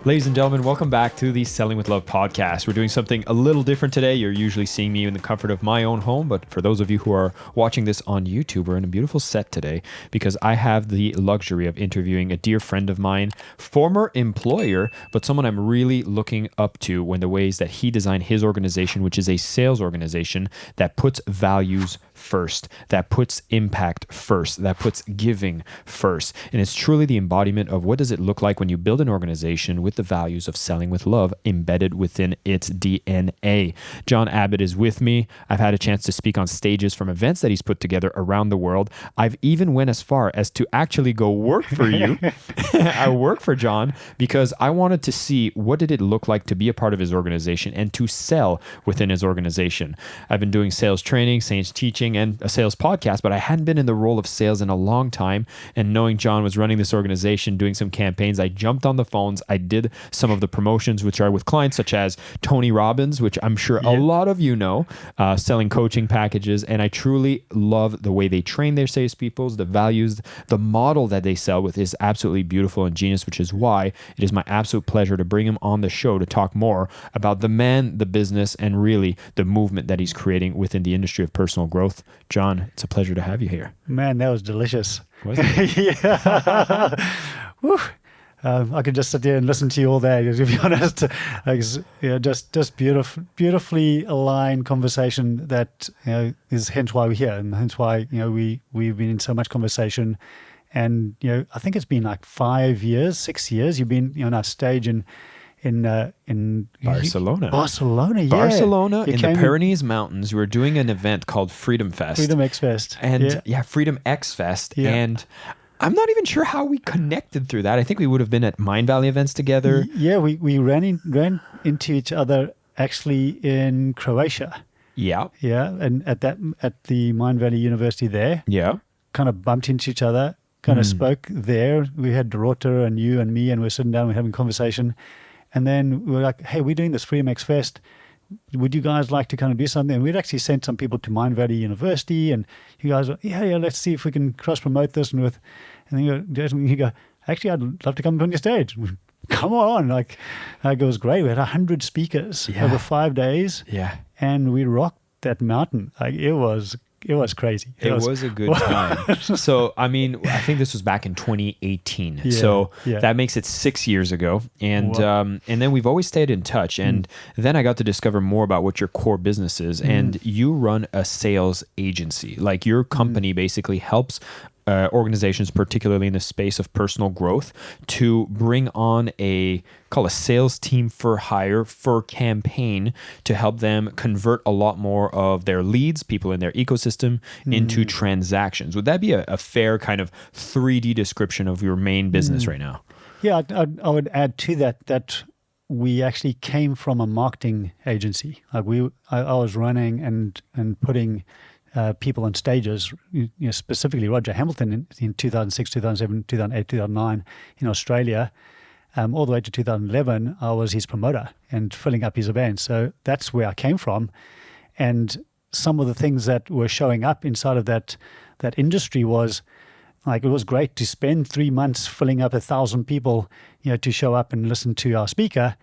Ladies and gentlemen, welcome back to the Selling with Love podcast. We're doing something a little different today. You're usually seeing me in the comfort of my own home, but for those of you who are watching this on YouTube, we're in a beautiful set today because I have the luxury of interviewing a dear friend of mine, former employer, but someone I'm really looking up to in the ways that he designed his organization, which is a sales organization that puts values first, that puts impact first, that puts giving first. And it's truly the embodiment of what does it look like when you build an organization with the values of selling with love embedded within its DNA. John Abbot is with me. I've had a chance to speak on stages from events that he's put together around the world. I've even went as far as to actually go work for you. I work for John because I wanted to see what did it look like to be a part of his organization and to sell within his organization. I've been doing sales training, sales teaching, and a sales podcast, but I hadn't been in the role of sales in a long time. And knowing John was running this organization, doing some campaigns, I jumped on the phones. I did some of the promotions, which are with clients such as Tony Robbins, which I'm sure a lot of you know, selling coaching packages. And I truly love the way they train their salespeople, the values, the model that they sell with is absolutely beautiful and genius, which is why it is my absolute pleasure to bring him on the show to talk more about the man, the business, and really the movement that he's creating within the industry of personal growth. John, it's a pleasure to have you here. Man, that was delicious. Was it? Yeah. Woo. I could just sit there and listen to you all day, to be honest. Just beautifully aligned conversation that is hence why we're here, and hence why we've been in so much conversation. And I think it's been like 6 years. You've been on our stage in Barcelona. Yeah. Barcelona in the Pyrenees Mountains. We were doing an event called Freedom Fest. Freedom X Fest. And Freedom X Fest. Yeah. And I'm not even sure how we connected through that. I think we would have been at Mind Valley events together. Yeah, we ran into each other actually in Croatia. Yeah. Yeah, and at the Mind Valley University there. Yeah. Kind of bumped into each other, kind of spoke there. We had Dorota and you and me, and we're sitting down, we're having a conversation. And then we were like, hey, we're doing this Freedom X Fest. Would you guys like to kind of do something? And we'd actually sent some people to Mind Valley University, and you guys were, yeah, let's see if we can cross-promote this. And then you go, actually, I'd love to come on your stage. Come on. Like it was great. We had 100 speakers over 5 days. Yeah. And we rocked that mountain. Like it was crazy. It was a good time. So, I mean, I think this was back in 2018. Yeah. That makes it 6 years ago. And and then we've always stayed in touch. And then I got to discover more about what your core business is. And you run a sales agency. Like your company basically helps organizations, particularly in the space of personal growth, to bring on a sales team for hire for campaign to help them convert a lot more of their leads, people in their ecosystem, into transactions. Would that be a fair kind of 3D description of your main business right now? Yeah, I would add to that we actually came from a marketing agency. Like I was running and putting people on stages, specifically Roger Hamilton in 2006, 2007, 2008, 2009 in Australia, all the way to 2011, I was his promoter and filling up his events. So that's where I came from. And some of the things that were showing up inside of that industry was, like, it was great to spend 3 months filling up 1,000 people, to show up and listen to our speaker.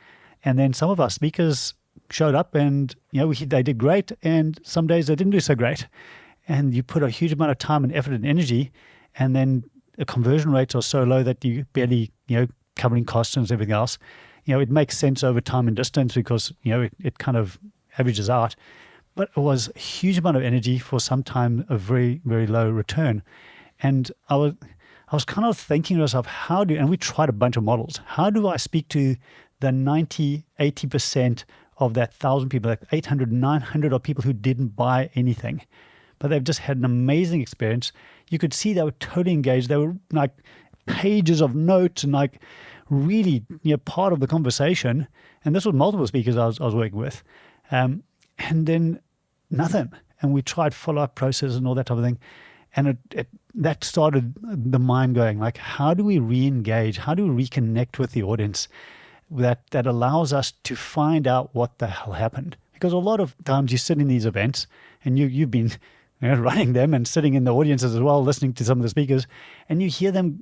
And then some of our speakers showed up and they did great, and some days they didn't do so great, and you put a huge amount of time and effort and energy, and then the conversion rates are so low that you barely covering costs and everything else. It makes sense over time and distance because it kind of averages out, but it was a huge amount of energy for some time, a very, very low return. And I was kind of thinking to myself, and we tried a bunch of models, how do I speak to the 80% of that 1,000 people, like 800, 900 of people who didn't buy anything, but they've just had an amazing experience. You could see they were totally engaged. They were like pages of notes and like really part of the conversation. And this was multiple speakers I was working with. And then nothing. And we tried follow-up process and all that type of thing. And that started the mind going, like, how do we re-engage? How do we reconnect with the audience that allows us to find out what the hell happened? Because a lot of times you sit in these events, and you've been running them and sitting in the audiences as well, listening to some of the speakers, and you hear them,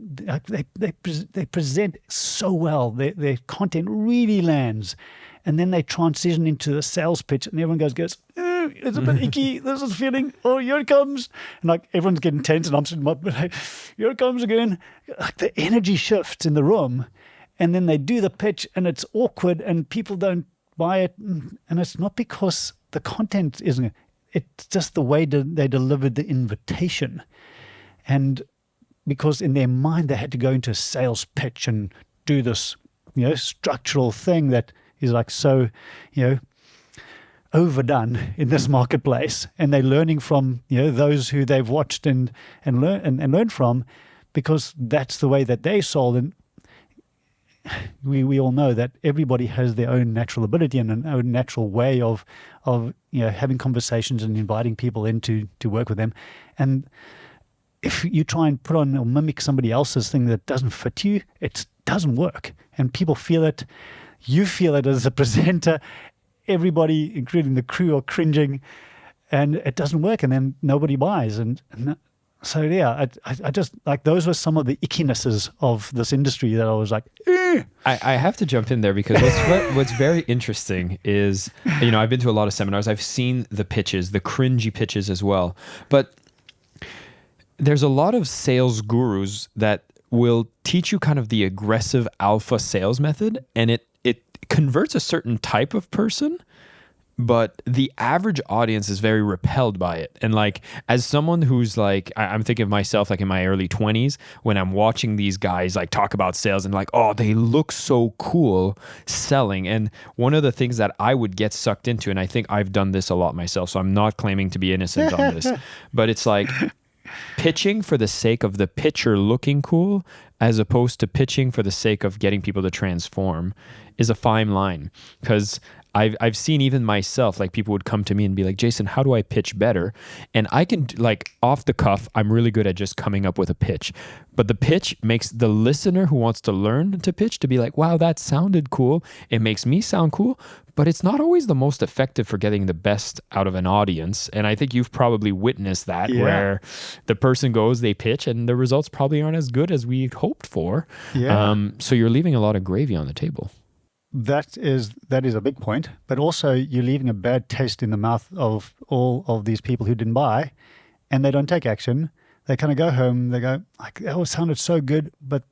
they present so well. Their content really lands, and then they transition into a sales pitch, and everyone goes, it's a bit icky. This is feeling, oh, here it comes. And like everyone's getting tense, and I'm sitting up, like, here it comes again. Like the energy shifts in the room, and then they do the pitch, and it's awkward, and people don't buy it. And it's not because the content isn't, it's just the way they delivered the invitation. And because in their mind, they had to go into a sales pitch and do this, structural thing that is like so, overdone in this marketplace, and they're learning from those who they've watched and learned from, because that's the way that they sold. And we all know that everybody has their own natural ability and an own natural way of having conversations and inviting people in to work with them. And if you try and put on or mimic somebody else's thing that doesn't fit you, it doesn't work. And people feel it. You feel it as a presenter. Everybody, including the crew, are cringing, and it doesn't work, and then nobody buys. And so, yeah, I just, like, those were some of the ickinesses of this industry that I was like, eh. I have to jump in there because what's very interesting is, I've been to a lot of seminars. I've seen the pitches, the cringy pitches as well. But there's a lot of sales gurus that will teach you kind of the aggressive alpha sales method, and it converts a certain type of person, but the average audience is very repelled by it. And like, as someone who's like, I'm thinking of myself like in my early 20s, when I'm watching these guys like talk about sales and like, oh, they look so cool selling. And one of the things that I would get sucked into, and I think I've done this a lot myself, so I'm not claiming to be innocent on this, but it's like pitching for the sake of the pitcher looking cool, as opposed to pitching for the sake of getting people to transform, is a fine line. Because I've seen even myself, like people would come to me and be like, Jason, how do I pitch better? And I can, like, off the cuff, I'm really good at just coming up with a pitch. But the pitch makes the listener who wants to learn to pitch to be like, wow, that sounded cool. It makes me sound cool. But it's not always the most effective for getting the best out of an audience. And I think you've probably witnessed that, where the person goes, they pitch, and the results probably aren't as good as we hoped for. So you're leaving a lot of gravy on the table. That is a big point, but also you're leaving a bad taste in the mouth of all of these people who didn't buy, and they don't take action. They kind of go home, they go, like, oh, it sounded so good, but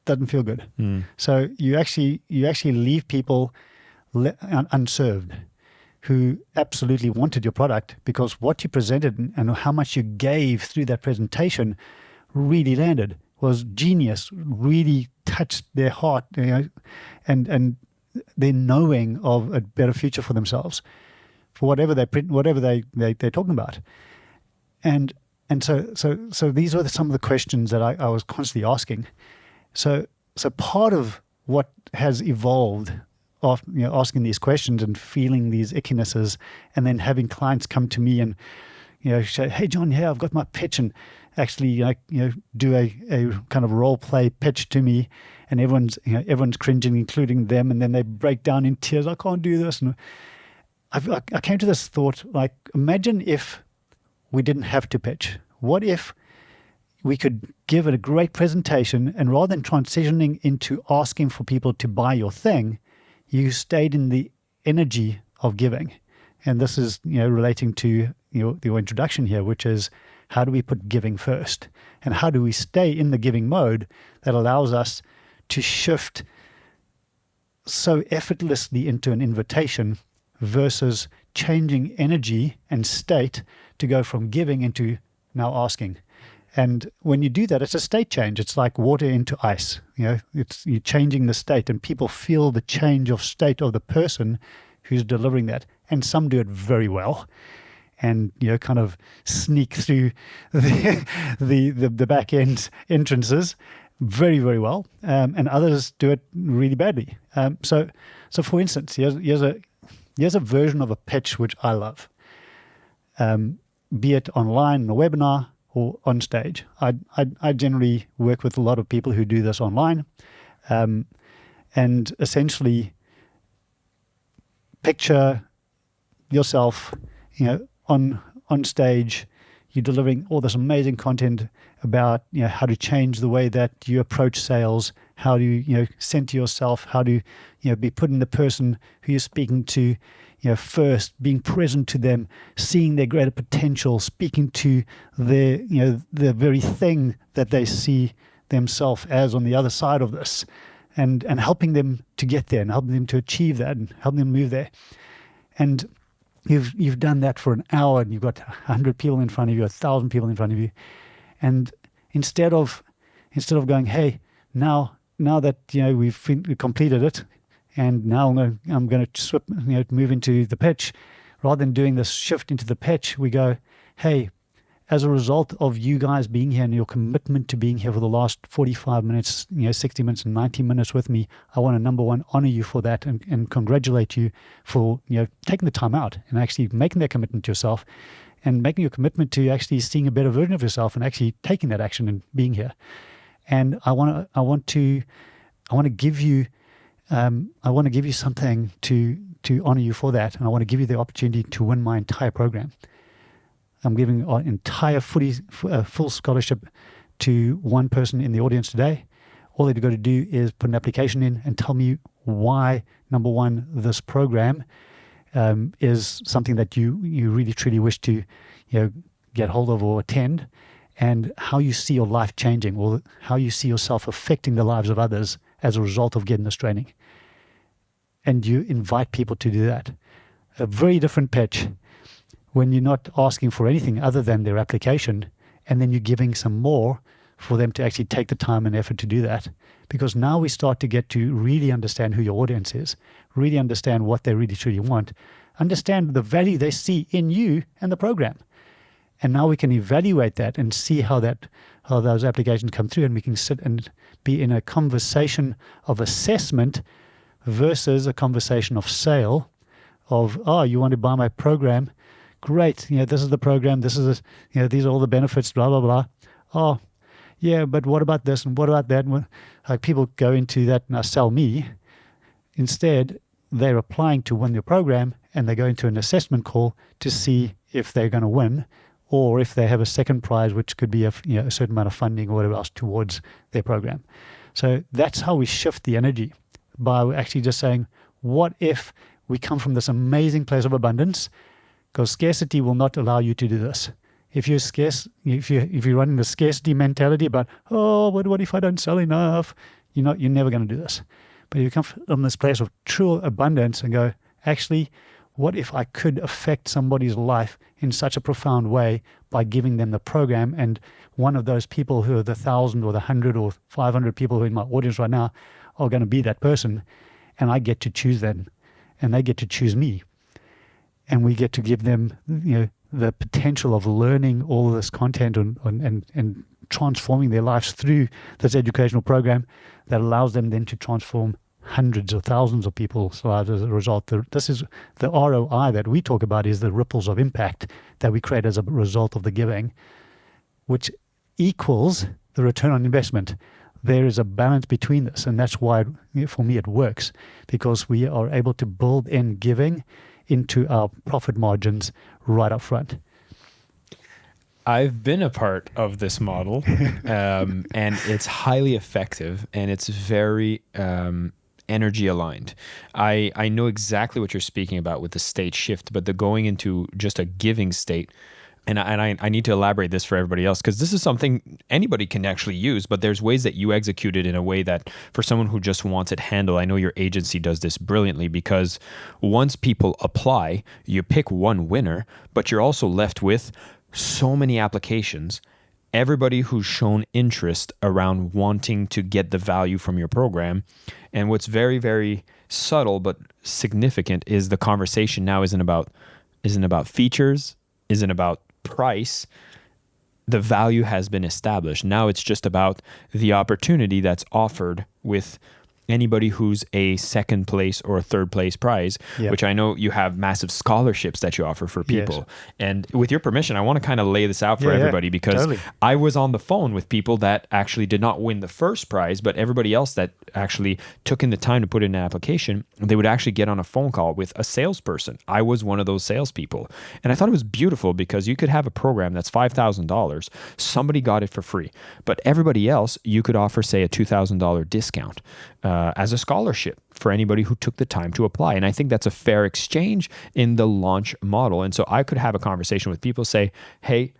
doesn't feel good. So you actually leave people unserved who absolutely wanted your product, because what you presented and how much you gave through that presentation really landed, was genius, really touched their heart, and their knowing of a better future for themselves, for whatever they're talking about. And so these were some of the questions that I was constantly asking. So part of what has evolved of asking these questions and feeling these ickinesses, and then having clients come to me and say, hey John, I've got my pitch, and actually do a kind of role play pitch to me, and everyone's cringing, including them, and then they break down in tears. I can't do this. And I came to this thought, like, imagine if we didn't have to pitch. What if we could give it a great presentation, and rather than transitioning into asking for people to buy your thing, you stayed in the energy of giving? And this is relating to your introduction here, which is, how do we put giving first? And how do we stay in the giving mode that allows us to shift so effortlessly into an invitation, versus changing energy and state to go from giving into now asking? And when you do that, it's a state change. It's like water into ice. You're changing the state, and people feel the change of state of the person who's delivering that. And some do it very well, and kind of sneak through the back end entrances very, very well, and others do it really badly. So for instance, here's a version of a pitch which I love, be it online in a webinar or on stage. I generally work with a lot of people who do this online, and essentially picture yourself, on stage, you're delivering all this amazing content about, how to change the way that you approach sales, how to, center yourself, how to, be putting the person who you're speaking to, first, being present to them, seeing their greater potential, speaking to their, the very thing that they see themselves as on the other side of this, and helping them to get there and helping them to achieve that and helping them move there. And you've done that for an hour, and you've got 100 people in front of you, 1,000 people in front of you. And instead of going, hey, now that we've completed it, and now I'm going to move into the pitch, rather than doing this shift into the pitch, we go, hey, as a result of you guys being here and your commitment to being here for the last 45 minutes, 60 minutes and 90 minutes with me, I want to, number one, honor you for that and congratulate you for, taking the time out and actually making that commitment to yourself and making your commitment to actually seeing a better version of yourself and actually taking that action and being here. And I want to give you something to honor you for that. And I want to give you the opportunity to win my entire program. I'm giving an entire full scholarship to one person in the audience today. All they've got to do is put an application in and tell me why, number one, this program is something that you really truly wish to get hold of or attend, and how you see your life changing, or how you see yourself affecting the lives of others as a result of getting this training. And you invite people to do that. A very different pitch when you're not asking for anything other than their application, and then you're giving some more for them to actually take the time and effort to do that. Because now we start to get to really understand who your audience is, really understand what they really truly want, understand the value they see in you and the program. And now we can evaluate that and see how those applications come through, and we can sit and be in a conversation of assessment versus a conversation of sale of, oh, you want to buy my program? Great. This is the program. This is, these are all the benefits, blah, blah, blah. Oh, yeah, but what about this and what about that? And like, people go into that and sell me. Instead, they're applying to win your program, and they go into an assessment call to see if they're going to win, or if they have a second prize, which could be a certain amount of funding or whatever else towards their program. So that's how we shift the energy, by actually just saying, what if we come from this amazing place of abundance? Because scarcity will not allow you to do this. If you're scarce, if you're running the scarcity mentality about, oh, what if I don't sell enough? You're never going to do this. But if you come from this place of true abundance and go, actually, what if I could affect somebody's life in such a profound way by giving them the program? And one of those people who are the 1,000 or the 100 or 500 people who are in my audience right now are going to be that person, and I get to choose them, and they get to choose me. And we get to give them, the potential of learning all of this content and transforming their lives through this educational program that allows them then to transform hundreds or thousands of people's lives as a result. This is the ROI that we talk about, is the ripples of impact that we create as a result of the giving, which equals the return on investment. There is a balance between this, and that's why, for me, it works, because we are able to build in giving into our profit margins right up front. I've been a part of this model, and it's highly effective, and it's very energy aligned. I know exactly what you're speaking about with the state shift, but the going into just a giving state, and I need to elaborate this for everybody else, because this is something anybody can actually use, but there's ways that you execute it in a way that for someone who just wants it handled, I know your agency does this brilliantly, because once people apply, you pick one winner, but you're also left with so many applications, everybody who's shown interest around wanting to get the value from your program. And what's very, very subtle but significant is the conversation now isn't about features, isn't about price. The value has been established. Now it's just about the opportunity that's offered with anybody who's a second place or a third place prize, which I know you have massive scholarships that you offer for people. And with your permission, I want to kind of lay this out for everybody because I was on the phone with people that actually did not win the first prize, but everybody else that actually took in the time to put in an application, they would actually get on a phone call with a salesperson. I was one of those salespeople. And I thought it was beautiful because you could have a program that's $5,000. Somebody got it for free. But everybody else, you could offer, say, a $2,000 discount as a scholarship for anybody who took the time to apply. And I think that's a fair exchange in the launch model. And so I could have a conversation with people, say, hey,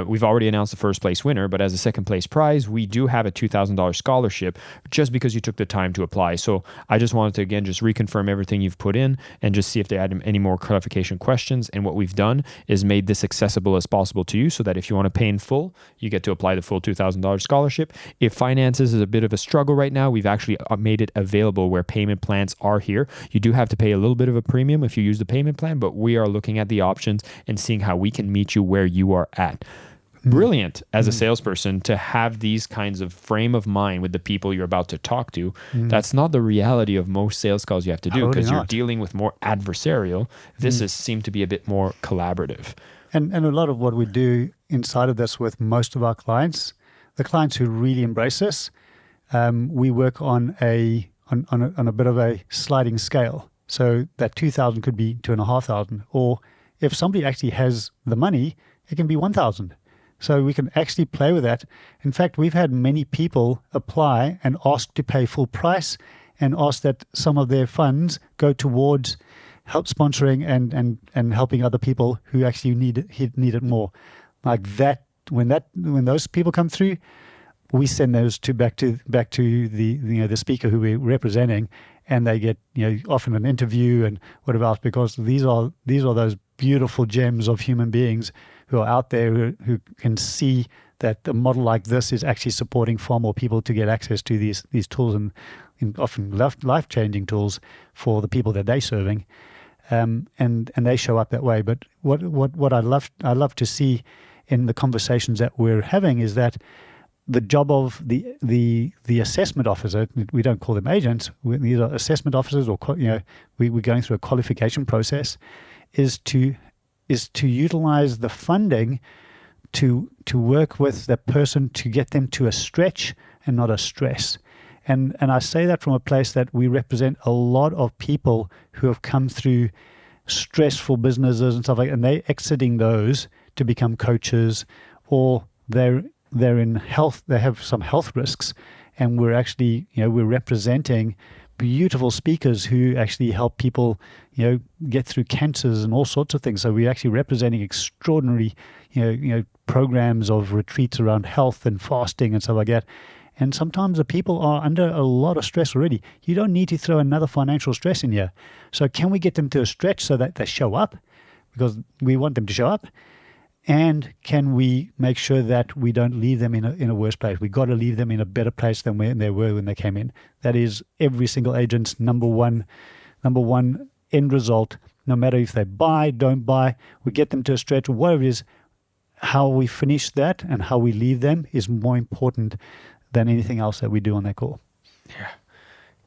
we've already announced the first place winner, but as a second place prize, we do have a $2,000 scholarship just because you took the time to apply. So I just wanted to, again, just reconfirm everything you've put in and just see if they had any more clarification questions. And what we've done is made this accessible as possible to you so that if you want to pay in full, you get to apply the full $2,000 scholarship. If finances is a bit of a struggle right now, we've actually made it available where payment plans are here. You do have to pay a little bit of a premium if you use the payment plan, but we are looking at the options and seeing how we can meet you where you are at. Brilliant as a salesperson to have these kinds of frame of mind with the people you're about to talk to. That's not the reality of most sales calls you have to do because you're dealing with more adversarial. This is seemed to be a bit more collaborative. And a lot of what we do inside of this with most of our clients, the clients who really embrace this, we work on a bit of a sliding scale. So that 2,000 could be 2,500, or if somebody actually has the money, it can be 1,000. So we can actually play with that. In fact, we've had many people apply and ask to pay full price and ask that some of their funds go towards help sponsoring and helping other people who actually need it more. Like that, when those people come through, we send those back to the speaker who we're representing, and they get often an interview and whatever else, because these are those beautiful gems of human beings who are out there who can see that a model like this is actually supporting far more people to get access to these tools and often life-changing tools for the people that they're serving, and they show up that way. But what I love to see in the conversations that we're having is that the job of the assessment officer, we don't call them agents, these are assessment officers, or we're going through a qualification process, is to utilize the funding to work with the person to get them to a stretch and not a stress. And I say that from a place that we represent a lot of people who have come through stressful businesses and stuff like that, and they're exiting those to become coaches, or they're in health, they have some health risks, and we're actually, we're representing beautiful speakers who actually help people, get through cancers and all sorts of things. So we're actually representing extraordinary, programs of retreats around health and fasting and stuff like that. And sometimes the people are under a lot of stress already. You don't need to throw another financial stress in here. So can we get them to a stretch so that they show up? Because we want them to show up. And can we make sure that we don't leave them in a worse place? We got to leave them in a better place than where they were when they came in. That is every single agent's number one end result. No matter if they buy, don't buy, we get them to a stretch, whatever it is. How we finish that and how we leave them is more important than anything else that we do on that call. Yeah.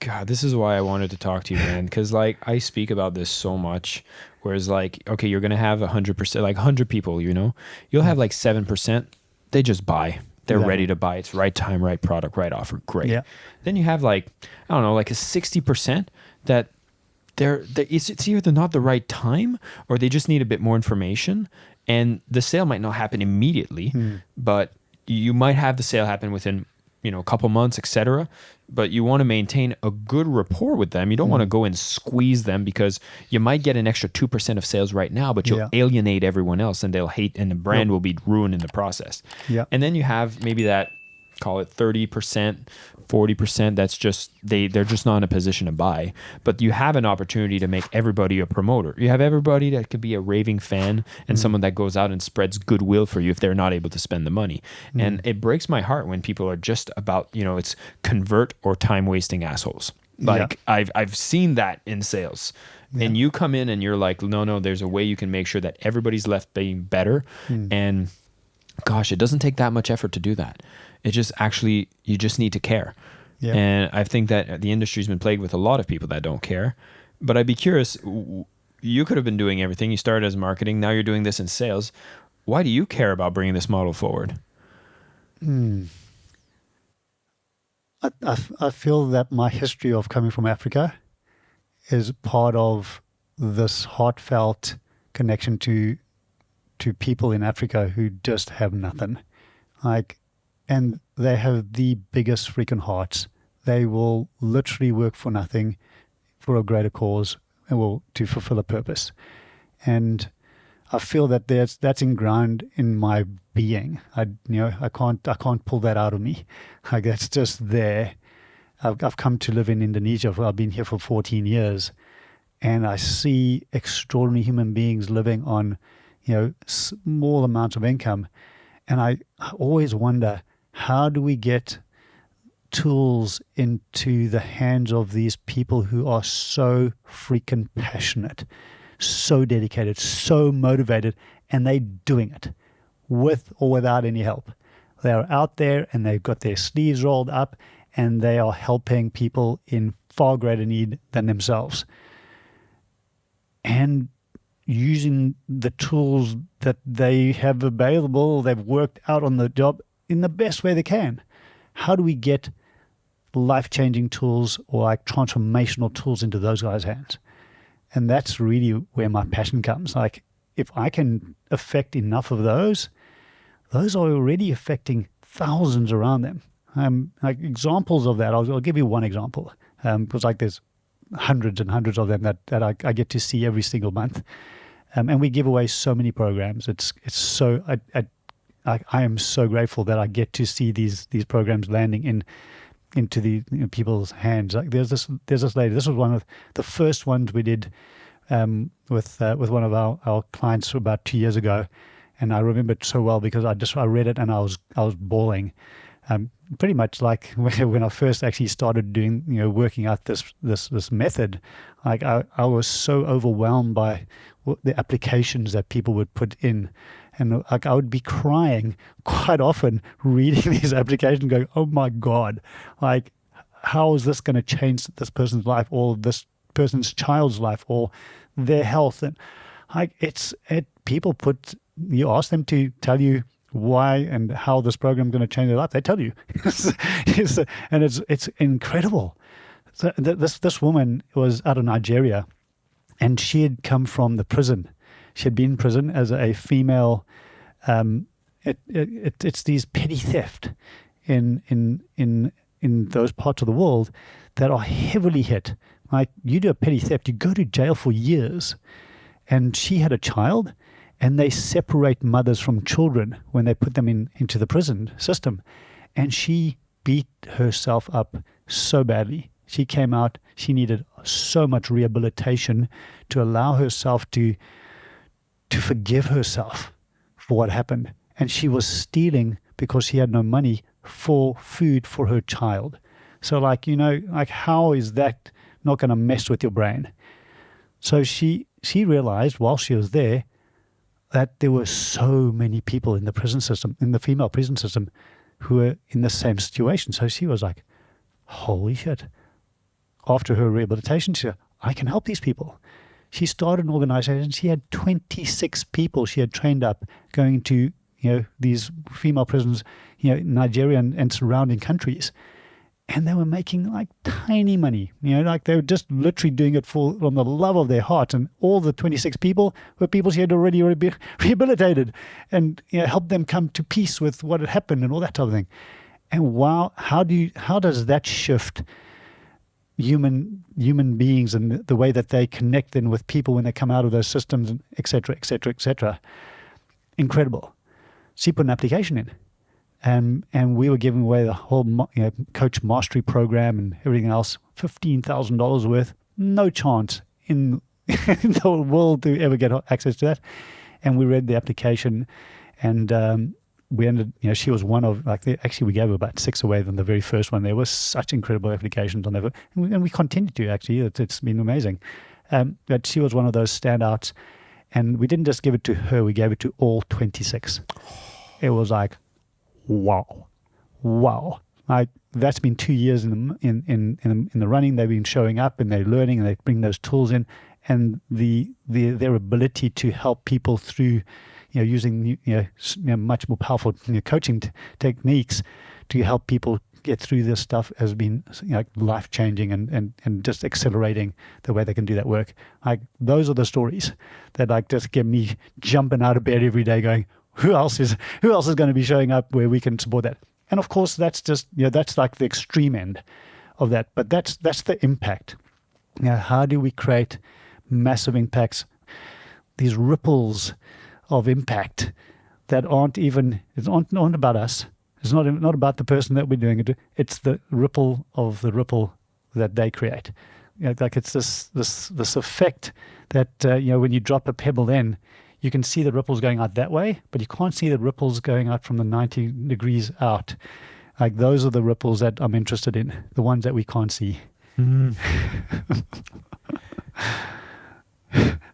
God, this is why I wanted to talk to you, man. Because I speak about this so much. Whereas okay, you're going to have 100%, 100 people, you'll have 7%. They just buy. They're ready to buy. It's right time, right product, right offer. Great. Yeah. Then you have I don't know, a 60% that it's either not the right time or they just need a bit more information. And the sale might not happen immediately, but you might have the sale happen within a couple months, etc. But you want to maintain a good rapport with them. You don't want to go and squeeze them, because you might get an extra 2% of sales right now, but you'll alienate everyone else and they'll hate, and the brand will be ruined in the process. Yeah. And then you have maybe that, call it 30%, 40%, that's just, they're just not in a position to buy. But you have an opportunity to make everybody a promoter. You have everybody that could be a raving fan and someone that goes out and spreads goodwill for you if they're not able to spend the money. And it breaks my heart when people are just about, it's convert or time-wasting assholes. I've seen that in sales. And you come in and you're like, no, there's a way you can make sure that everybody's left being better. And gosh, it doesn't take that much effort to do that. It just you just need to care. Yeah. And I think that the industry's been plagued with a lot of people that don't care. But I'd be curious, you could have been doing everything. You started as marketing. Now you're doing this in sales. Why do you care about bringing this model forward? I feel that my history of coming from Africa is part of this heartfelt connection to people in Africa who just have nothing. Like, and they have the biggest freaking hearts. They will literally work for nothing for a greater cause and will to fulfill a purpose. And I feel that that's ingrained in my being. I can't pull that out of me. Like, that's just there. I've come to live in Indonesia. I've been here for 14 years, and I see extraordinary human beings living on, small amounts of income. And I always wonder, how do we get tools into the hands of these people who are so freaking passionate, so dedicated, so motivated, and they're doing it with or without any help. They are out there and they've got their sleeves rolled up and they are helping people in far greater need than themselves. And using the tools that they have available, they've worked out on the job in the best way they can. How do we get life-changing tools or like transformational tools into those guys' hands? And that's really where my passion comes. Like, if I can affect enough of those are already affecting thousands around them. Like examples of that, I'll give you one example. Because like there's hundreds and hundreds of them that I get to see every single month. And we give away so many programs. It's so I am so grateful that I get to see these programs landing into the people's hands. Like there's this lady. This was one of the first ones we did with one of our clients about 2 years ago, and I remember it so well because I read it and I was bawling. Pretty much like when I first actually started doing, working out this method, like I was so overwhelmed by the applications that people would put in. And like I would be crying quite often reading these applications going, oh my God, like how is this going to change this person's life or this person's child's life or their health? And like people you ask them to tell you why and how this program is going to change their life. They tell you, and it's incredible. So this woman was out of Nigeria, and she had come from the prison. She had been in prison as a female. It's these petty theft in those parts of the world that are heavily hit. Like, you do a petty theft, you go to jail for years. And she had a child, and they separate mothers from children when they put them into the prison system. And she beat herself up so badly. She came out, she needed so much rehabilitation to allow herself to forgive herself for what happened. And she was stealing because she had no money for food for her child. So like how is that not going to mess with your brain? So she realized while she was there that there were so many people in the prison system, in the female prison system, who were in the same situation. So she was like, holy shit. After her rehabilitation, she said, I can help these people. She started an organization. She had 26 people she had trained up going to, these female prisons, Nigeria and surrounding countries. And they were making like tiny money, like they were just literally doing it from the love of their heart. And all the 26 people were people she had already rehabilitated and helped them come to peace with what had happened and all that type of thing. And wow, how does that shift human beings and the way that they connect then with people when they come out of those systems, and et cetera, et cetera, et cetera. Incredible. She put an application in. And we were giving away the whole coach mastery program and everything else, $15,000 worth. No chance in the world to ever get access to that. And we read the application, and we ended. She was one of actually we gave about 6 away than the very first one. There were such incredible applications on there, and we continue to actually. It's been amazing. But she was one of those standouts, and we didn't just give it to her. We gave it to all 26. It was like, wow. Like that's been 2 years in the running. They've been showing up and they're learning and they bring those tools in, and their ability to help people through, using much more powerful coaching techniques to help people get through this stuff has been life changing and just accelerating the way they can do that work. Like, those are the stories that just get me jumping out of bed every day, going, who else is going to be showing up where we can support that? And of course, that's just that's like the extreme end of that. But that's the impact. How do we create massive impacts? These ripples of impact that aren't about us. It's not about the person that we're doing it. It's the ripple of the ripple that they create. Like, it's this effect that when you drop a pebble in, you can see the ripples going out that way, but you can't see the ripples going out from the 90 degrees out. Like, those are the ripples that I'm interested in, the ones that we can't see. Mm.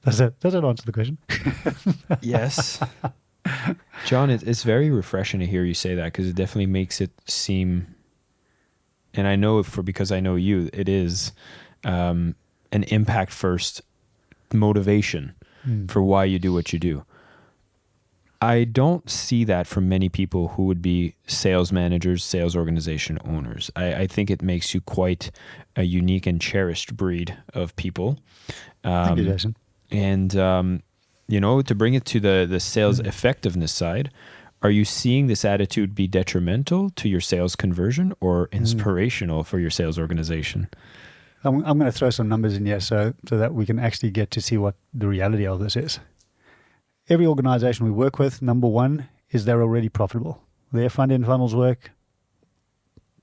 Does that answer the question? Yes. John, it's very refreshing to hear you say that, because it definitely makes it seem, and I know because I know you, it is an impact first motivation for why you do what you do. I don't see that from many people who would be sales managers, sales organization owners. I think it makes you quite a unique and cherished breed of people. Thank you, Jason. And, to bring it to the sales effectiveness side, are you seeing this attitude be detrimental to your sales conversion or inspirational for your sales organization? I'm going to throw some numbers in here so that we can actually get to see what the reality of this is. Every organization we work with, number one, is they're already profitable. Their front-end funnels work.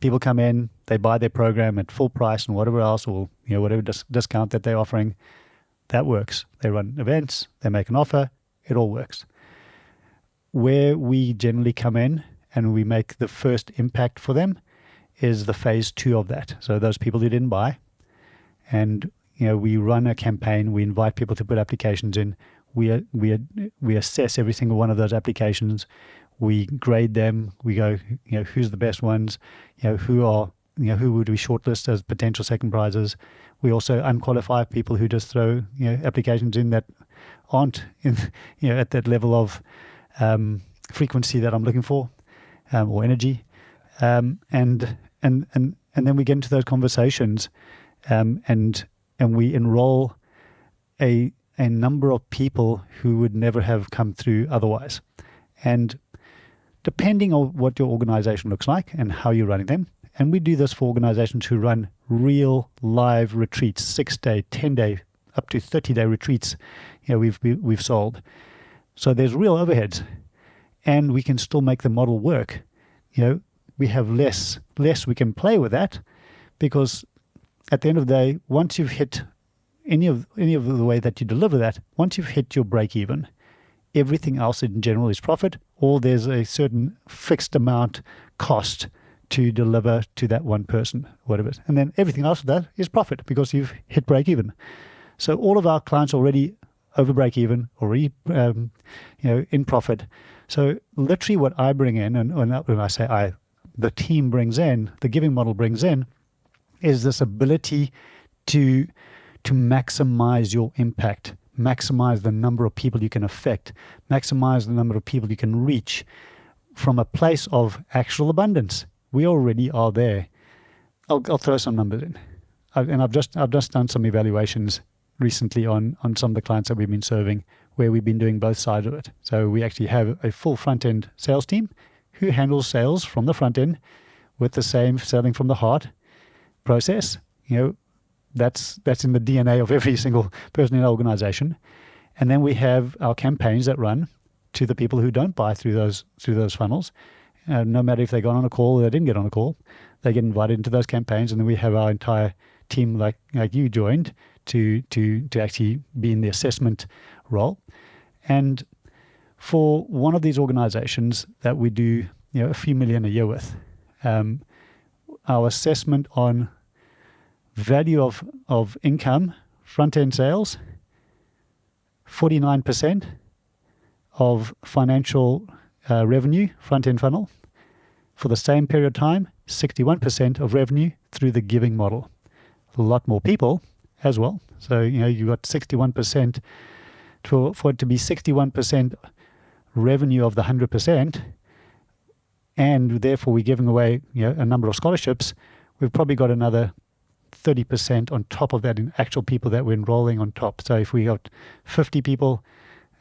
People come in, they buy their program at full price and whatever else, or whatever discount that they're offering. That works. They run events, they make an offer, it all works. Where we generally come in and we make the first impact for them is the phase 2 of that. So those people who didn't buy, and we run a campaign, we invite people to put applications in, we assess every single one of those applications, we grade them, we go, who's the best ones, who would we shortlist as potential second prizes. We also unqualify people who just throw applications in that aren't in at that level of frequency that I'm looking for, or energy, and then we get into those conversations, and we enroll a number of people who would never have come through otherwise. And depending on what your organization looks like and how you're running them, and we do this for organizations who run real live retreats, 6-day, 10-day, up to 30-day retreats, we've sold. So there's real overheads, and we can still make the model work. We have less we can play with that, because at the end of the day, once you've hit any of the way that you deliver that, once you've hit your break even, everything else in general is profit, or there's a certain fixed amount cost to deliver to that one person, whatever. And then everything else of that is profit, because you've hit break even. So all of our clients already over break even, already in profit. So literally what I bring in, and when I say the team brings in, the giving model brings in, is this ability to maximize your impact, maximize the number of people you can affect, maximize the number of people you can reach from a place of actual abundance. We already are there. I'll throw some numbers in. I've just done some evaluations recently on some of the clients that we've been serving, where we've been doing both sides of it. So we actually have a full front-end sales team who handles sales from the front end with the same selling from the heart process. That's in the DNA of every single person in our organization. And then we have our campaigns that run to the people who don't buy through those funnels. No matter if they got on a call or they didn't get on a call, they get invited into those campaigns, and then we have our entire team, like you joined, to actually be in the assessment role. And for one of these organizations that we do a few million a year with, our assessment on value of income, front-end sales, 49% of financial revenue, front-end funnel, for the same period of time, 61% of revenue through the giving model. A lot more people as well. So, you got 61%, for it to be 61% revenue of the 100%, and therefore we're giving away a number of scholarships, we've probably got another 30% on top of that in actual people that we're enrolling on top. So if we got 50 people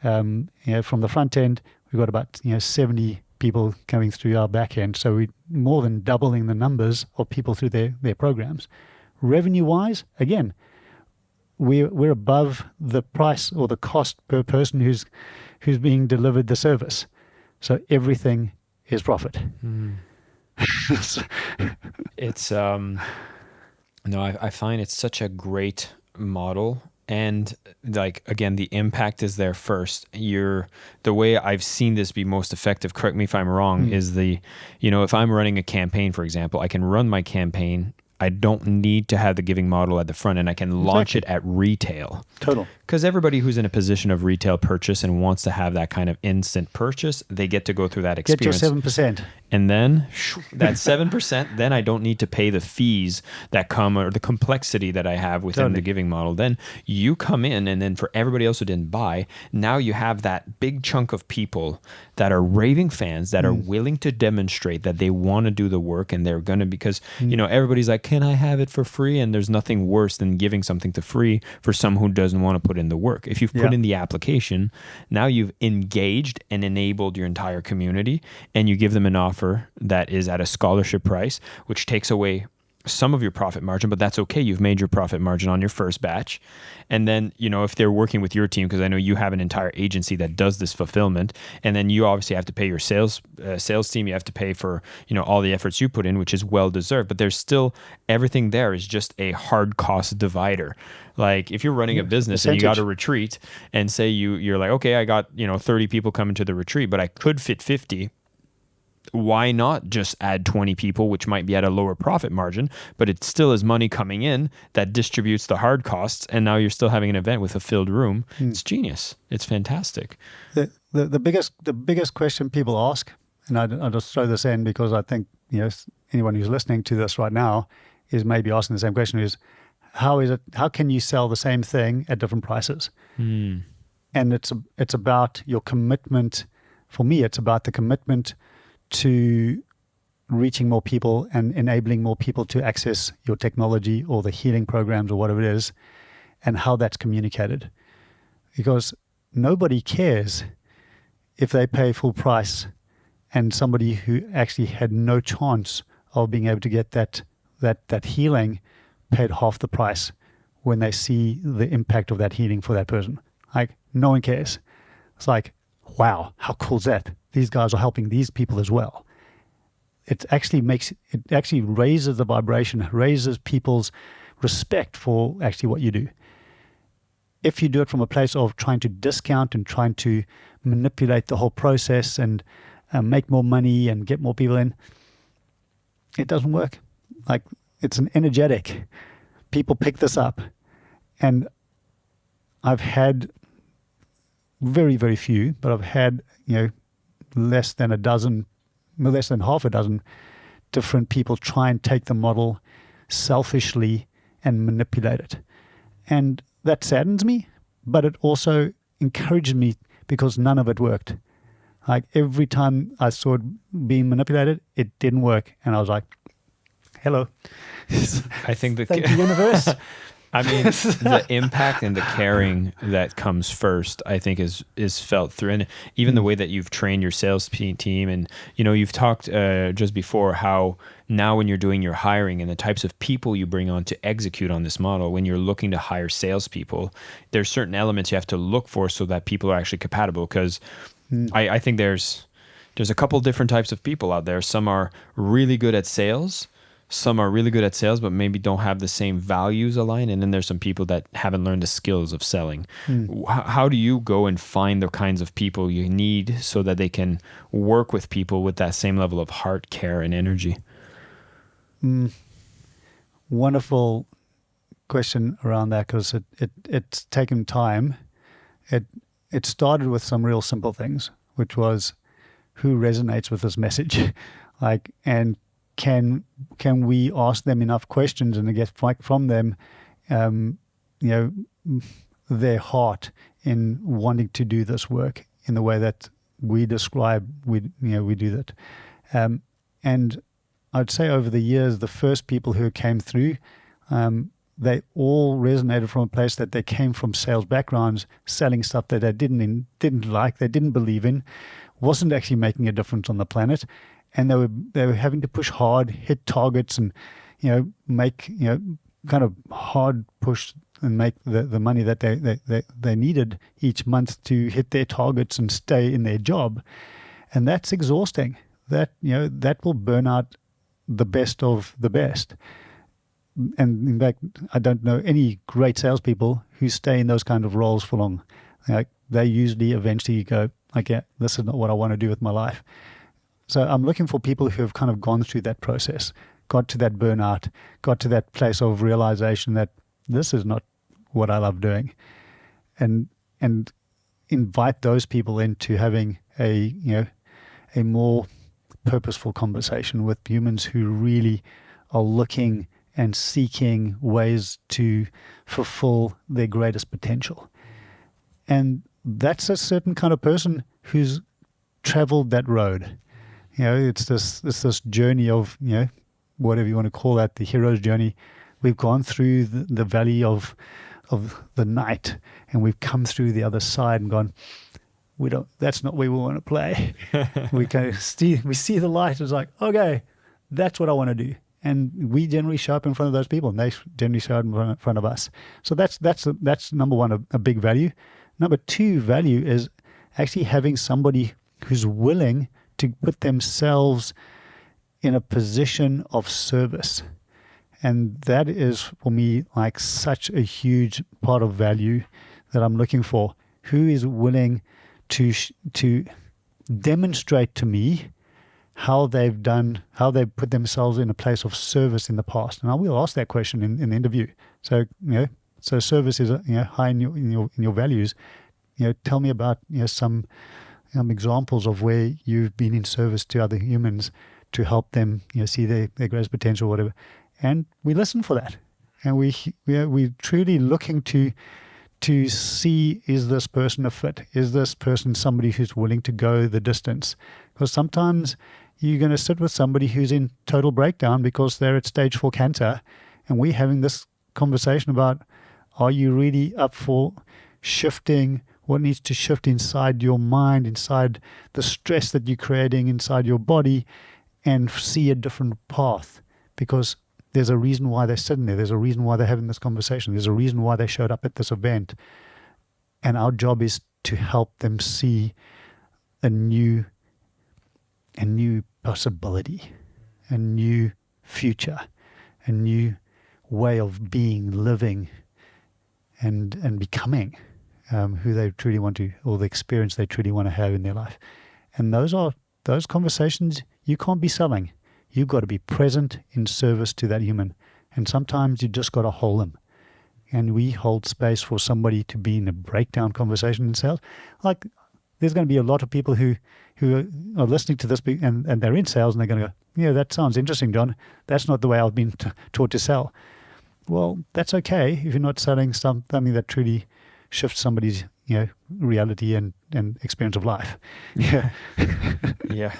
from the front end, we've got about 70 people coming through our back end. So we're more than doubling the numbers of people through their programs. Revenue wise, again, we're above the price or the cost per person who's being delivered the service. So everything is profit. It's no, I find it's such a great model, and like, again, the impact is there first. The way I've seen this be most effective, correct me if I'm wrong, is if I'm running a campaign, for example, I can run my campaign. I don't need to have the giving model at the front end. I can launch it at retail. Total. Because everybody who's in a position of retail purchase and wants to have that kind of instant purchase, they get to go through that experience. Get your 7%. And then that 7%, then I don't need to pay the fees that come, or the complexity that I have within the giving model. Then you come in, and then for everybody else who didn't buy, now you have that big chunk of people that are raving fans that are willing to demonstrate that they want to do the work, and they're going to, because, everybody's like, can I have it for free? And there's nothing worse than giving something to free for someone who doesn't want to put in the work. If you've put in the application, now you've engaged and enabled your entire community, and you give them an offer that is at a scholarship price, which takes away some of your profit margin, but that's okay. You've made your profit margin on your first batch. And then, if they're working with your team, because I know you have an entire agency that does this fulfillment, and then you obviously have to pay your sales team, you have to pay for, all the efforts you put in, which is well deserved, but there's still, everything there is just a hard cost divider. Like if you're running a business and you got a retreat, and say you're like, okay, I got, 30 people coming to the retreat, but I could fit 50. Why not just add 20 people, which might be at a lower profit margin, but it still is money coming in that distributes the hard costs, and now you're still having an event with a filled room. It's genius. It's fantastic. The biggest question people ask, and I'll just throw this in because I think anyone who's listening to this right now is maybe asking the same question: is how can you sell the same thing at different prices? And it's about your commitment. For me, it's about the commitment to reaching more people and enabling more people to access your technology or the healing programs or whatever it is, and how that's communicated. Because nobody cares if they pay full price and somebody who actually had no chance of being able to get that healing paid half the price when they see the impact of that healing for that person. Like, no one cares. It's like, wow, how cool is that? These guys are helping these people as well. It actually raises the vibration, raises people's respect for actually what you do. If you do it from a place of trying to discount and trying to manipulate the whole process and make more money and get more people in, it doesn't work. Like, it's an energetic. People pick this up. And I've had very, very few, but I've had, less than half a dozen different people try and take the model selfishly and manipulate it. And that saddens me, but it also encourages me because none of it worked. Like, every time I saw it being manipulated, it didn't work. And I was like, hello. I think thank you, universe. I mean, the impact and the caring that comes first, I think, is felt through. And even the way that you've trained your sales team, and, you've talked just before how now when you're doing your hiring and the types of people you bring on to execute on this model, when you're looking to hire salespeople, there's certain elements you have to look for so that people are actually compatible. Because I think there's a couple different types of people out there. Some are really good at sales. Some are really good at sales, but maybe don't have the same values aligned. And then there's some people that haven't learned the skills of selling. How do you go and find the kinds of people you need so that they can work with people with that same level of heart, care, and energy? Wonderful question around that, because it's taken time. It started with some real simple things, which was who resonates with this message, and can we ask them enough questions and get from them, their heart in wanting to do this work in the way that we describe we do that. And I'd say over the years, the first people who came through, they all resonated from a place that they came from sales backgrounds, selling stuff that they didn't like, they didn't believe in, wasn't actually making a difference on the planet, and they were having to push hard, hit targets, and make kind of hard push and make the money that they needed each month to hit their targets and stay in their job, and that's exhausting. That will burn out the best of the best. And in fact, I don't know any great salespeople who stay in those kind of roles for long. They usually eventually go, okay, this is not what I want to do with my life. So I'm looking for people who have kind of gone through that process, got to that burnout, got to that place of realization that this is not what I love doing, and invite those people into having a more purposeful conversation with humans who really are looking and seeking ways to fulfill their greatest potential. And that's a certain kind of person who's traveled that road. It's this journey of, whatever you want to call that, the hero's journey. We've gone through the valley of the night, and we've come through the other side and gone, that's not where we want to play. We see the light. It's like, okay, that's what I want to do. And we generally show up in front of those people, and they generally show up in front of us. So that's number one, a big value. Number two value is actually having somebody who's willing to put themselves in a position of service. And that is, for me, like such a huge part of value that I'm looking for. Who is willing to demonstrate to me how they've put themselves in a place of service in the past. And I will ask that question in the interview. So, so service is high in your values. Tell me about some examples of where you've been in service to other humans to help them see their greatest potential, whatever. And we listen for that, and we're truly looking to see, is this person a fit? Is this person somebody who's willing to go the distance? Because sometimes you're going to sit with somebody who's in total breakdown because they're at stage 4 cancer, and we're having this conversation about, are you really up for shifting what needs to shift inside your mind, inside the stress that you're creating inside your body, and see a different path? Because there's a reason why they're sitting there. There's a reason why they're having this conversation. There's a reason why they showed up at this event. And our job is to help them see a new possibility, a new future, a new way of being, living, and becoming who they truly want to, or the experience they truly want to have in their life. And those conversations you can't be selling. You've got to be present in service to that human. And sometimes you just got to hold them. And we hold space for somebody to be in a breakdown conversation in sales. Like, there's going to be a lot of people who are listening to this and they're in sales, and they're going to go, that sounds interesting, John. That's not the way I've been taught to sell. Well, that's okay if you're not selling something that truly shifts somebody's reality and experience of life. Yeah. Yeah.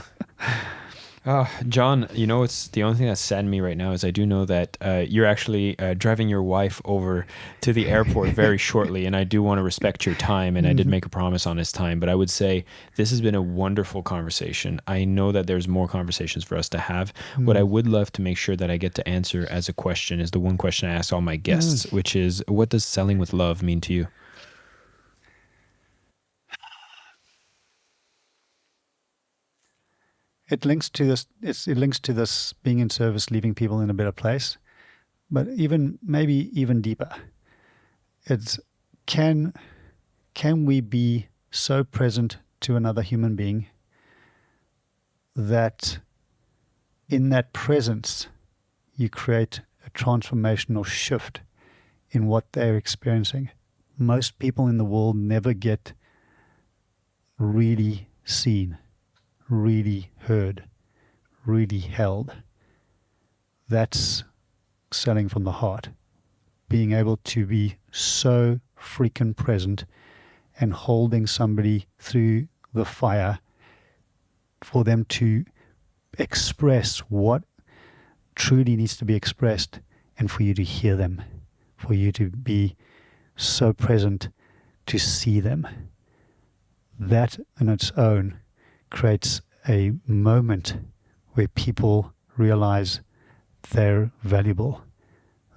John, it's the only thing that's saddened me right now is I do know that you're actually driving your wife over to the airport very shortly, and I do want to respect your time, and I did make a promise on his time, but I would say this has been a wonderful conversation. I know that there's more conversations for us to have. What I would love to make sure that I get to answer as a question is the one question I ask all my guests, which is, what does selling with love mean to you? It links to this. It links to this being in service, leaving people in a better place. But maybe even deeper, it's can we be so present to another human being that in that presence you create a transformational shift in what they're experiencing. Most people in the world never get really seen, really heard, really held. That's selling from the heart. Being able to be so freaking present and holding somebody through the fire for them to express what truly needs to be expressed, and for you to hear them, for you to be so present to see them. That in its own creates a moment where people realize they're valuable.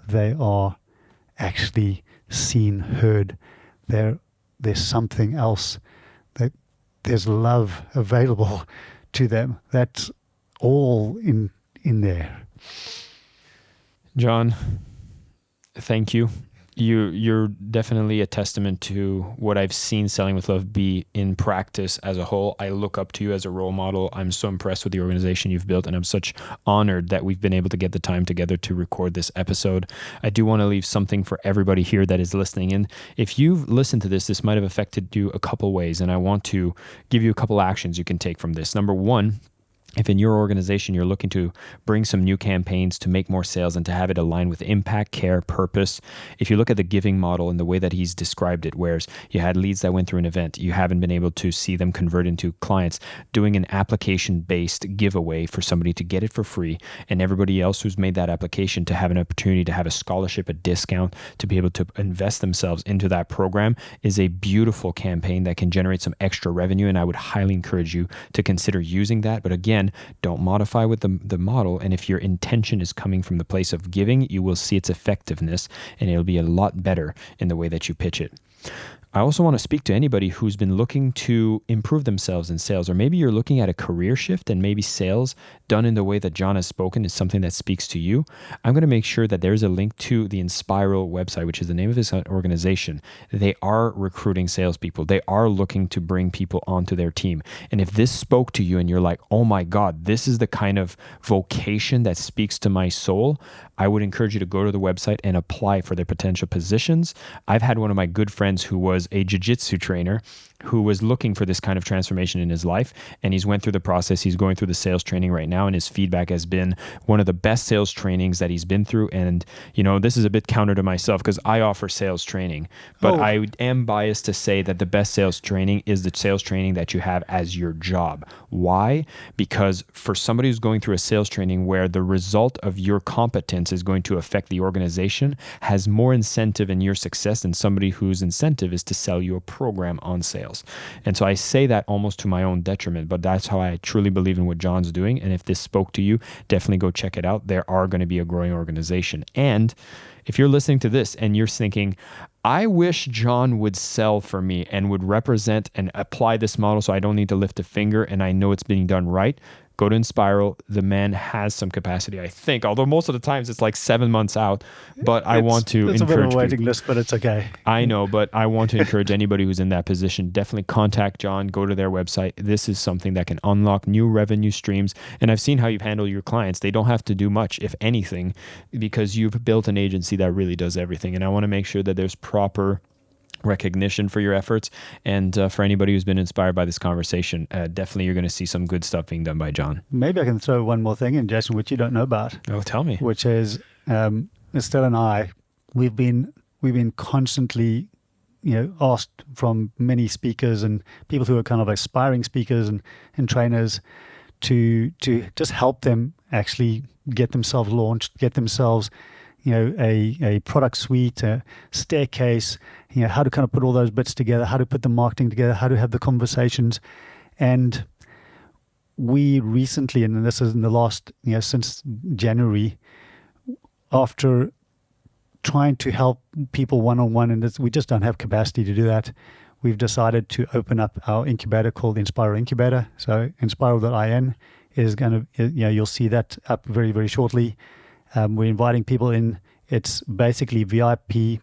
They are actually seen, heard. There's something else. There's love available to them. That's all in there. John, thank you. You're definitely a testament to what I've seen Selling with Love be in practice as a whole. I look up to you as a role model. I'm so impressed with the organization you've built, and I'm such honored that we've been able to get the time together to record this episode. I do want to leave something for everybody here that is listening. And if you've listened to this might have affected you a couple ways, and I want to give you a couple actions you can take from this. Number one, if in your organization you're looking to bring some new campaigns to make more sales and to have it align with impact, care, purpose, if you look at the giving model and the way that he's described it, whereas you had leads that went through an event, you haven't been able to see them convert into clients, doing an application-based giveaway for somebody to get it for free, and everybody else who's made that application to have an opportunity to have a scholarship, a discount, to be able to invest themselves into that program is a beautiful campaign that can generate some extra revenue, and I would highly encourage you to consider using that. But again, don't modify with the model. And if your intention is coming from the place of giving, you will see its effectiveness, and it'll be a lot better in the way that you pitch it. I also want to speak to anybody who's been looking to improve themselves in sales, or maybe you're looking at a career shift and maybe sales done in the way that John has spoken is something that speaks to you. I'm going to make sure that there's a link to the Inspiral website, which is the name of his organization. They are recruiting salespeople. They are looking to bring people onto their team. And if this spoke to you and you're like, oh my God, this is the kind of vocation that speaks to my soul, I would encourage you to go to the website and apply for their potential positions. I've had one of my good friends who was a jiu-jitsu trainer who was looking for this kind of transformation in his life, and he's went through the process. He's going through the sales training right now, and his feedback has been one of the best sales trainings that he's been through. And this is a bit counter to myself because I offer sales training, but I am biased to say that the best sales training is the sales training that you have as your job. Why? Because for somebody who's going through a sales training where the result of your competence is going to affect the organization, has more incentive in your success than somebody whose incentive is to sell you a program on sales. And so I say that almost to my own detriment, but that's how I truly believe in what John's doing. And if this spoke to you, definitely go check it out. There are going to be a growing organization. And if you're listening to this and you're thinking, I wish John would sell for me and would represent and apply this model so I don't need to lift a finger and I know it's being done right, go to Inspiral. The man has some capacity, I think, although most of the times it's like 7 months out. But I want to encourage it's a bit of a waiting people. list, but it's okay. I know, but I want to encourage anybody who's in that position, definitely contact John, go to their website. This is something that can unlock new revenue streams. And I've seen how you've handled your clients. They don't have to do much, if anything, because you've built an agency that really does everything. And I want to make sure that there's proper recognition for your efforts. And for anybody who's been inspired by this conversation, definitely you're going to see some good stuff being done by John. Maybe I can throw one more thing in, Jason, which you don't know about. Oh, tell me. Which is Estelle and I, we've been constantly asked from many speakers and people who are kind of aspiring speakers and trainers to just help them actually get themselves launched, get themselves a product suite, a staircase, how to kind of put all those bits together, how to put the marketing together, how to have the conversations. And we recently, and this is in the last, since January, after trying to help people one-on-one, and we just don't have capacity to do that, we've decided to open up our incubator called Inspiral Incubator. So Inspiral.in is going to, you'll see that up very, very shortly. We're inviting people in. It's basically VIP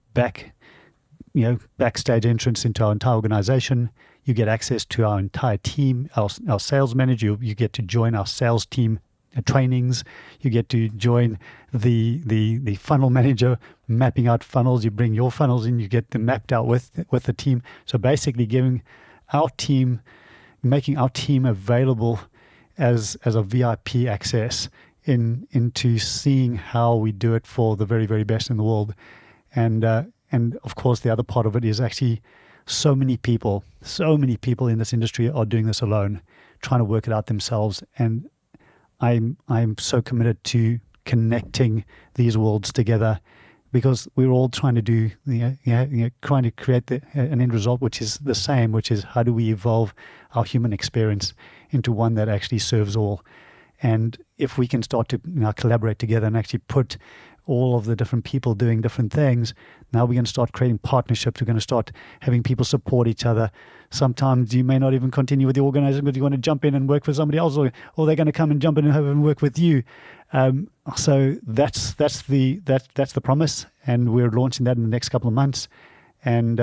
backstage entrance into our entire organization. You get access to our entire team, our sales manager. You get to join our sales team trainings. You get to join the funnel manager mapping out funnels. You bring your funnels in. You get them mapped out with the team. So basically making our team available as a VIP access into seeing how we do it for the very, very best in the world. And of course, the other part of it is actually so many people in this industry are doing this alone, trying to work it out themselves. And I'm so committed to connecting these worlds together, because we're all trying to do, trying to create an end result which is the same, which is how do we evolve our human experience into one that actually serves all. And if we can start to collaborate together and actually put all of the different people doing different things, now we're going to start creating partnerships. We're going to start having people support each other. Sometimes you may not even continue with the organization because you want to jump in and work for somebody else, or they're going to come and jump in and work with you. So that's the promise, and we're launching that in the next couple of months. And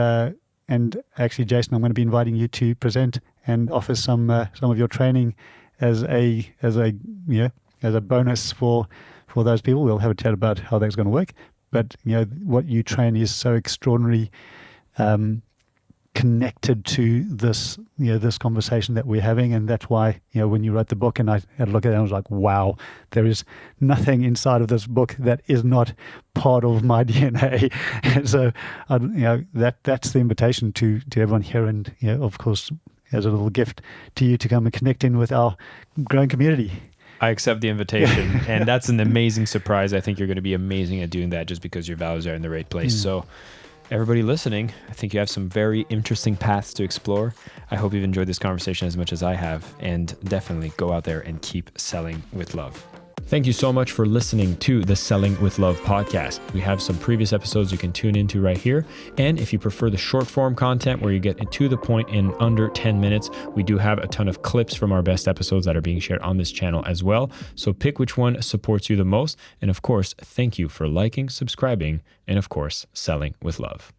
actually, Jason, I'm going to be inviting you to present and offer some of your training as a bonus for those people. We'll have a chat about how that's going to work. But what you train is so extraordinarily connected to this this conversation that we're having, and that's why when you wrote the book and I had a look at it, I was like, wow, there is nothing inside of this book that is not part of my DNA. And so that's the invitation to everyone here, and of course, as a little gift to you to come and connect in with our growing community. I accept the invitation, and that's an amazing surprise. I think you're going to be amazing at doing that just because your values are in the right place. So everybody listening, I think you have some very interesting paths to explore. I hope you've enjoyed this conversation as much as I have, and definitely go out there and keep selling with love. Thank you so much for listening to the Selling with Love podcast. We have some previous episodes you can tune into right here. And if you prefer the short form content where you get to the point in under 10 minutes, we do have a ton of clips from our best episodes that are being shared on this channel as well. So pick which one supports you the most. And of course, thank you for liking, subscribing, and of course, selling with love.